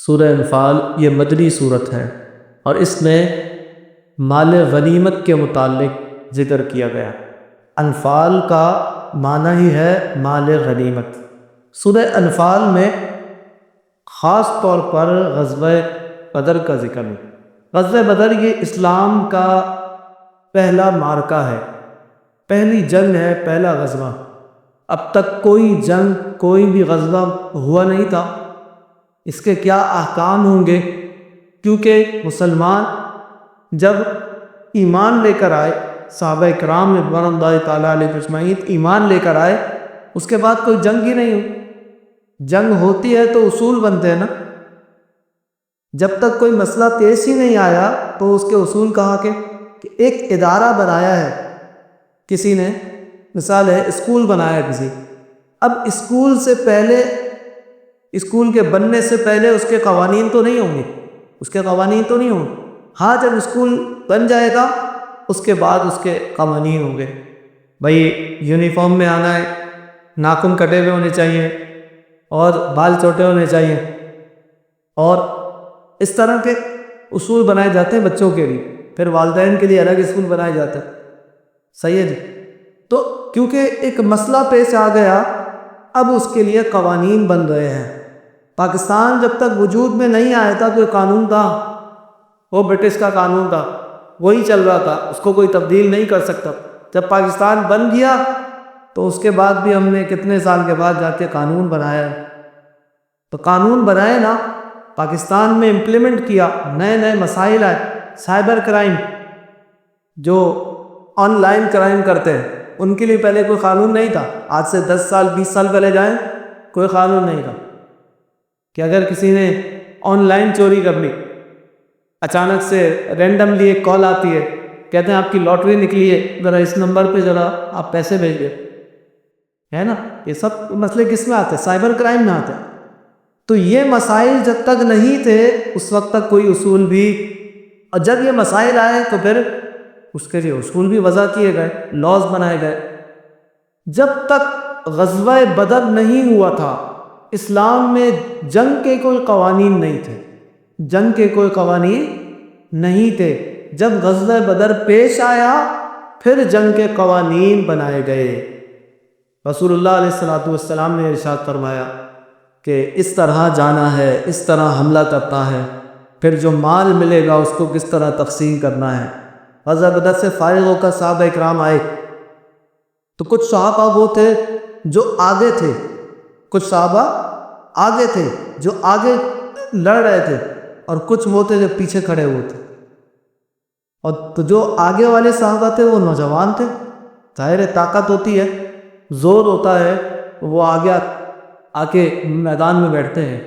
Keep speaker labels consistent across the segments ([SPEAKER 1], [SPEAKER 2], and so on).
[SPEAKER 1] سورہ انفال یہ مدنی صورت ہے اور اس میں مال غنیمت کے متعلق ذکر کیا گیا۔ انفال کا معنی ہی ہے مال غنیمت۔ سورہ انفال میں خاص طور پر غزوہ بدر کا ذکر ہے۔ غزوہ بدر یہ اسلام کا پہلا معرکہ ہے، پہلی جنگ ہے، پہلا غزوہ۔ اب تک کوئی جنگ، کوئی بھی غزوہ ہوا نہیں تھا۔ اس کے کیا احکام ہوں گے؟ کیونکہ مسلمان جب ایمان لے کر آئے، صحابہ کرام رضوان اللہ تعالیٰ علیہ اجمعین ایمان لے کر آئے، اس کے بعد کوئی جنگ ہی نہیں ہوئی۔ جنگ ہوتی ہے تو اصول بنتے ہیں نا۔ جب تک کوئی مسئلہ پیش ہی نہیں آیا تو اس کے اصول کہا کہ ایک ادارہ بنایا ہے کسی نے، مثال ہے اسکول بنایا کسی، اب اسکول سے پہلے، اسکول کے بننے سے پہلے اس کے قوانین تو نہیں ہوں گے، ہاں جب اسکول بن جائے گا اس کے بعد اس کے قوانین ہوں گے۔ بھائی یونیفارم میں آنا ہے، ناخن کٹے ہوئے ہونے چاہیے اور بال چھوٹے ہونے چاہیے، اور اس طرح کے اصول بنائے جاتے ہیں بچوں کے لیے۔ پھر والدین کے لیے الگ اسکول بنائے جاتے ہیں، صحیح ہے جی۔ تو کیونکہ ایک مسئلہ پیش آ گیا، اب اس کے لیے قوانین بن رہے ہیں۔ پاکستان جب تک وجود میں نہیں آیا تھا کوئی قانون تھا، وہ برٹش کا قانون تھا، وہی چل رہا تھا، اس کو کوئی تبدیل نہیں کر سکتا۔ جب پاکستان بن گیا تو اس کے بعد بھی ہم نے کتنے سال کے بعد جا کے قانون بنایا۔ تو قانون بنائے نا، پاکستان میں امپلیمنٹ کیا، نئے نئے مسائل آئے۔ سائبر کرائم، جو آن لائن کرائم کرتے ہیں، ان کے لیے پہلے کوئی قانون نہیں تھا۔ آج سے 10 سال 20 سال پہلے جائیں، کوئی قانون نہیں تھا کہ اگر کسی نے آن لائن چوری کر لی، اچانک سے رینڈملی ایک کال آتی ہے، کہتے ہیں آپ کی لاٹری نکلی ہے، ذرا اس نمبر پہ ذرا آپ پیسے بھیج دیں، ہے نا۔ یہ سب مسئلے کس میں آتے ہیں؟ سائبر کرائم میں آتے ہیں۔ تو یہ مسائل جب تک نہیں تھے اس وقت تک کوئی اصول بھی، اور جب یہ مسائل آئے تو پھر اس کے لیے اصول بھی وضع کیے گئے، لاز بنائے گئے۔ جب تک غزوہ بدر نہیں ہوا تھا، اسلام میں جنگ کے کوئی قوانین نہیں تھے، جنگ کے کوئی قوانین نہیں تھے۔ جب غزوہ بدر پیش آیا پھر جنگ کے قوانین بنائے گئے۔ رسول اللہ علیہ السلام نے ارشاد فرمایا کہ اس طرح جانا ہے، اس طرح حملہ کرتا ہے، پھر جو مال ملے گا اس کو کس طرح تقسیم کرنا ہے۔ غزوہ بدر سے فارغ ہو کر صحابہ اکرام آئے تو کچھ صحابہ وہ تھے جو آگے تھے، کچھ صحابہ آگے تھے جو آگے لڑ رہے تھے، اور کچھ وہ تھے جو پیچھے کھڑے ہوئے تھے۔ اور تو جو آگے والے صحابہ تھے وہ نوجوان تھے، ظاہر طاقت ہوتی ہے، زور ہوتا ہے، وہ آگے آ کے میدان میں بیٹھتے ہیں،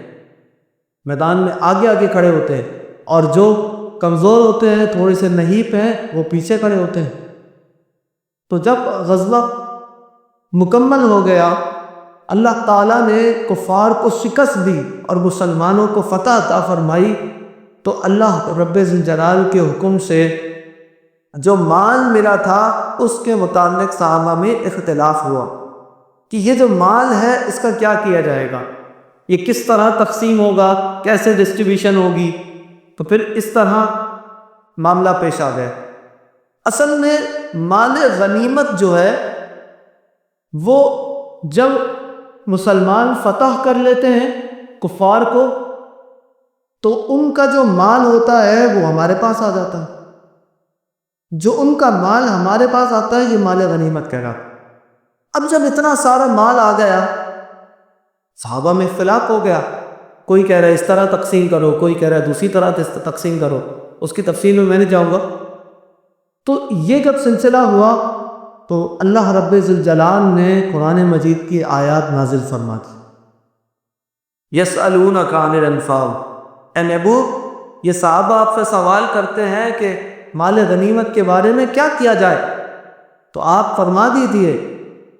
[SPEAKER 1] میدان میں آگے آگے کھڑے ہوتے ہیں، اور جو کمزور ہوتے ہیں، تھوڑے سے نحیف ہیں، وہ پیچھے کھڑے ہوتے ہیں۔ تو جب غزوہ مکمل ہو گیا، اللہ تعالیٰ نے کفار کو شکست دی اور مسلمانوں کو فتح عطا فرمائی، تو اللہ رب ذوالجلال کے حکم سے جو مال ملا تھا اس کے متعلق صحابہ میں اختلاف ہوا کہ یہ جو مال ہے اس کا کیا کیا جائے گا، یہ کس طرح تقسیم ہوگا، کیسے ڈسٹریبیوشن ہوگی۔ تو پھر اس طرح معاملہ پیش آ گیا۔ اصل میں مال غنیمت جو ہے وہ جب مسلمان فتح کر لیتے ہیں کفار کو، تو ان کا جو مال ہوتا ہے وہ ہمارے پاس آ جاتا ہے، جو ان کا مال ہمارے پاس آتا ہے یہ مال غنیمت کہلاتا ہے۔ اب جب اتنا سارا مال آ گیا، صحابہ میں اختلاف ہو گیا، کوئی کہہ رہا ہے اس طرح تقسیم کرو، کوئی کہہ رہا ہے دوسری طرح تقسیم کرو، اس کی تفصیل میں نہیں جاؤں گا۔ تو یہ جب سلسلہ ہوا تو اللہ رب ذوالجلال نے قرآن مجید کی آیات نازل فرما دی۔ یسألونک عن الانفال، اے نبی یہ صحابہ آپ سے سوال کرتے ہیں کہ مال غنیمت کے بارے میں کیا کیا جائے، تو آپ فرما دیجئے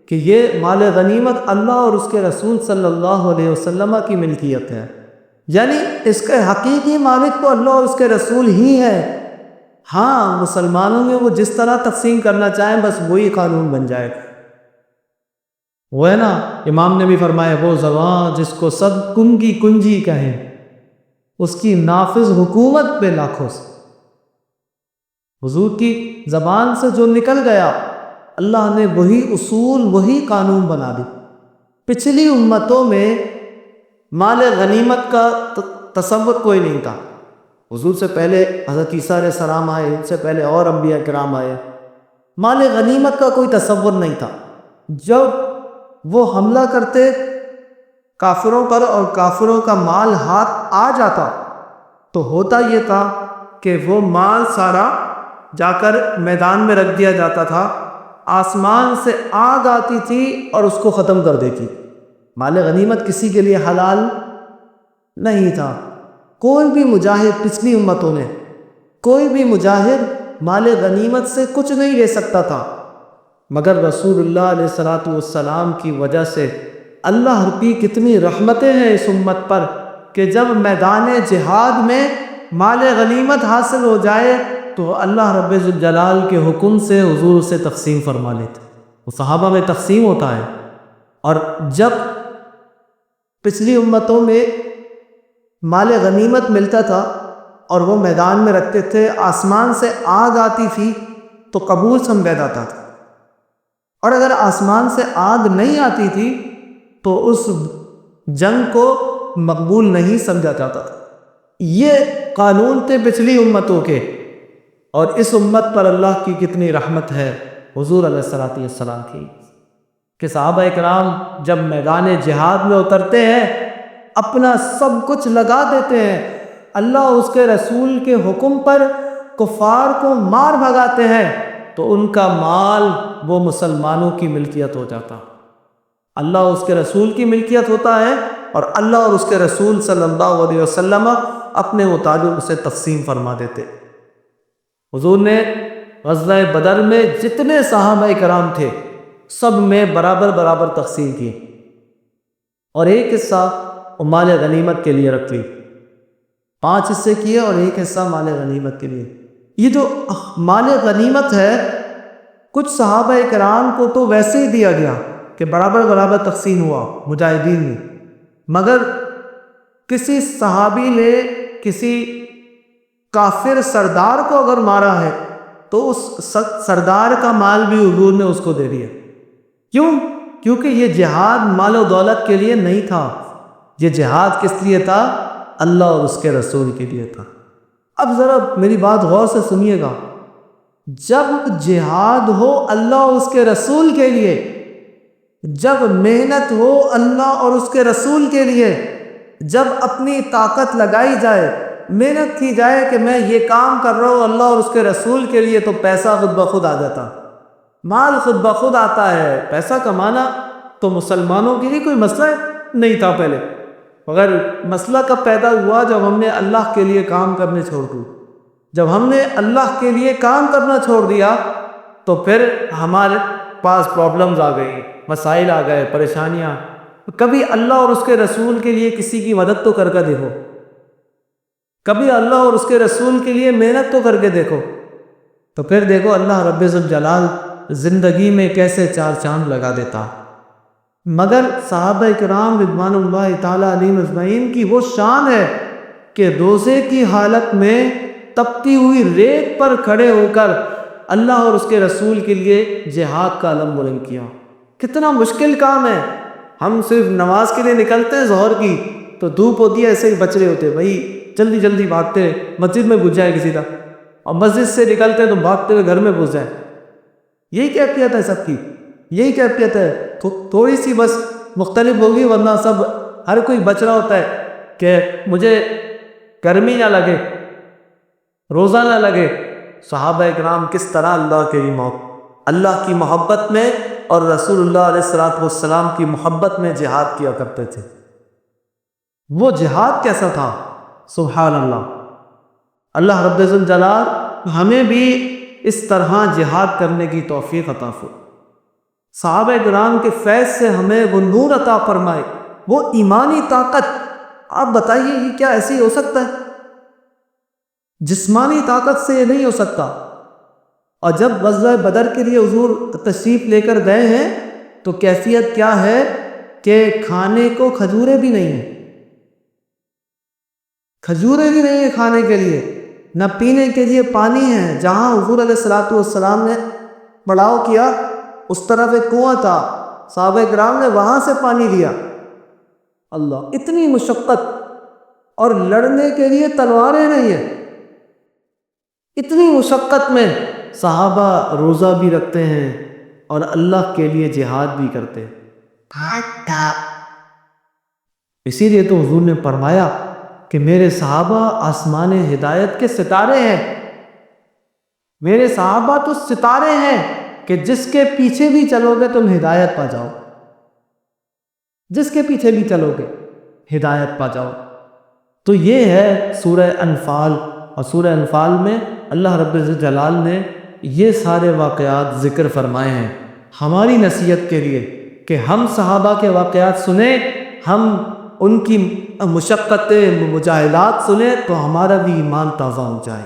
[SPEAKER 1] کہ یہ مال غنیمت اللہ اور اس کے رسول صلی اللہ علیہ وسلم کی ملکیت ہے، یعنی اس کے حقیقی مالک تو اللہ اور اس کے رسول ہی ہے۔ ہاں مسلمانوں میں وہ جس طرح تقسیم کرنا چاہیں بس وہی قانون بن جائے گا۔ وہ ہے نا، امام نے بھی فرمایا وہ زبان جس کو سب کنگی کنجی کہیں، اس کی نافذ حکومت پہ لاکھوں سے۔ حضور کی زبان سے جو نکل گیا، اللہ نے وہی اصول، وہی قانون بنا دی۔ پچھلی امتوں میں مال غنیمت کا تصور کوئی نہیں تھا۔ حضور سے پہلے حضرت عیسیٰ علیہ السلام آئے، ان سے پہلے اور انبیاء کرام آئے، مال غنیمت کا کوئی تصور نہیں تھا۔ جب وہ حملہ کرتے کافروں پر اور کافروں کا مال ہاتھ آ جاتا تو ہوتا یہ تھا کہ وہ مال سارا جا کر میدان میں رکھ دیا جاتا تھا، آسمان سے آگ آتی تھی اور اس کو ختم کر دیتی۔ مال غنیمت کسی کے لیے حلال نہیں تھا۔ کوئی بھی مجاہد، پچھلی امتوں نے کوئی بھی مجاہد مال غنیمت سے کچھ نہیں لے سکتا تھا، مگر رسول اللہ علیہ الصلوۃ والسلام کی وجہ سے اللہ کی کتنی رحمتیں ہیں اس امت پر کہ جب میدان جہاد میں مال غنیمت حاصل ہو جائے تو اللہ رب الجلال کے حکم سے حضور سے تقسیم فرما لیتے۔ وہ صحابہ میں تقسیم ہوتا ہے۔ اور جب پچھلی امتوں میں مال غنیمت ملتا تھا اور وہ میدان میں رکھتے تھے، آسمان سے آگ آتی تھی تو قبول سمجھا جاتا تھا، اور اگر آسمان سے آگ نہیں آتی تھی تو اس جنگ کو مقبول نہیں سمجھا جاتا تھا۔ یہ قانون تھے پچھلی امتوں کے، اور اس امت پر اللہ کی کتنی رحمت ہے حضور علیہ السلام کی کہ صحابہ اکرام جب میدان جہاد میں اترتے ہیں اپنا سب کچھ لگا دیتے ہیں، اللہ اس کے رسول کے حکم پر کفار کو مار بھگاتے ہیں تو ان کا مال وہ مسلمانوں کی ملکیت ہو جاتا۔ اللہ اس کے رسول کی ملکیت ہوتا ہے، اور اللہ اور اس کے رسول صلی اللہ علیہ وسلم اپنے مطابق اسے تقسیم فرما دیتے۔ حضور نے غزوہ بدر میں جتنے صحابہ کرام تھے سب میں برابر برابر تقسیم کی، اور ایک حصہ مال غنیمت کے لیے رکھ لی۔ 5 حصے کیے اور ایک حصہ مال غنیمت کے لیے۔ یہ جو مال غنیمت ہے، کچھ صحابہ کرام کو تو ویسے ہی دیا گیا کہ برابر برابر تقسیم ہوا مجاہدین میں، مگر کسی صحابی نے کسی کافر سردار کو اگر مارا ہے تو اس سردار کا مال بھی حضور نے اس کو دے دیا۔ کیوں؟ کیونکہ یہ جہاد مال و دولت کے لیے نہیں تھا، یہ جہاد کس لیے تھا؟ اللہ اور اس کے رسول کے لیے تھا۔ اب ذرا میری بات غور سے سنیے گا، جب جہاد ہو اللہ اور اس کے رسول کے لیے، جب محنت ہو اللہ اور اس کے رسول کے لیے، جب اپنی طاقت لگائی جائے، محنت کی جائے کہ میں یہ کام کر رہا ہوں اللہ اور اس کے رسول کے لیے، تو پیسہ خود بخود آ جاتا، مال خود بخود آتا ہے۔ پیسہ کمانا تو مسلمانوں کے لیے کوئی مسئلہ نہیں تھا پہلے، مگر مسئلہ کب پیدا ہوا؟ جب ہم نے اللہ کے لیے کام کرنے چھوڑ دی۔ جب ہم نے اللہ کے لیے کام کرنا چھوڑ دیا تو پھر ہمارے پاس پرابلمز آ گئی، مسائل آ گئے، پریشانیاں۔ کبھی اللہ اور اس کے رسول کے لیے کسی کی مدد تو کر کے دیکھو، کبھی اللہ اور اس کے رسول کے لیے محنت تو کر کے دیکھو، تو پھر دیکھو اللہ رب الجلال زندگی میں کیسے 4 چاند لگا دیتا۔ مگر صحابہ کرام رضوان اللہ تعالی علیہم اجمعین کی وہ شان ہے کہ روزے کی حالت میں تپتی ہوئی ریت پر کھڑے ہو کر اللہ اور اس کے رسول کے لیے جہاد کا علم بلند کیا۔ کتنا مشکل کام ہے۔ ہم صرف نماز کے لیے نکلتے ہیں ظہر کی تو دھوپ ہوتی ہے، ایسے ہی بچ رہے ہوتے، بھائی جلدی جلدی بھاگتے ہیں مسجد میں گھس جائے کسی طرح، اور مسجد سے نکلتے ہیں تو بھاگتے ہوئے گھر میں گھس جائے۔ یہی کیفیت ہے سب کی، یہی کیفیت ہے۔ تھوڑی سی بس مختلف ہوگی، ورنہ سب ہر کوئی بچ رہا ہوتا ہے کہ مجھے گرمی نہ لگے، روزہ نہ لگے۔ صحابہ اکرام کس طرح اللہ کی محبت میں اور رسول اللہ علیہ السلام کی محبت میں جہاد کیا کرتے تھے۔ وہ جہاد کیسا تھا؟ سبحان اللہ۔ اللہ رب الجلال ہمیں بھی اس طرح جہاد کرنے کی توفیق عطا فرمائے، صحابہ کرام کے فیض سے ہمیں وہ نور عطا فرمائے، وہ ایمانی طاقت۔ آپ بتائیے یہ کیا ایسی ہو سکتا ہے؟ جسمانی طاقت سے یہ نہیں ہو سکتا۔ اور جب غزوہ بدر کے لیے حضور تشریف لے کر گئے ہیں تو کیفیت کیا ہے کہ کھانے کو کھجوریں بھی نہیں ہیں، کھجوریں بھی نہیں ہیں کھانے کے لیے، نہ پینے کے لیے پانی ہے۔ جہاں حضور علیہ الصلوۃ والسلام نے پڑاؤ کیا اس طرف ایک کنواں تھا، صحابہ کرام نے وہاں سے پانی لیا۔ اللہ، اتنی مشقت، اور لڑنے کے لیے تلواریں نہیں ہیں۔ اتنی مشقت میں صحابہ روزہ بھی رکھتے ہیں اور اللہ کے لیے جہاد بھی کرتے ہیں۔ اسی لیے تو حضور نے فرمایا کہ میرے صحابہ آسمان ہدایت کے ستارے ہیں۔ میرے صحابہ تو ستارے ہیں کہ جس کے پیچھے بھی چلو گے تم ہدایت پا جاؤ، جس کے پیچھے بھی چلو گے ہدایت پا جاؤ۔ تو یہ ہے سورہ انفال، اور سورہ انفال میں اللہ رب العزت جلال نے یہ سارے واقعات ذکر فرمائے ہیں ہماری نصیحت کے لیے کہ ہم صحابہ کے واقعات سنیں، ہم ان کی مشقتیں، مجاہدات سنیں تو ہمارا بھی ایمان تازہ ہو جائے۔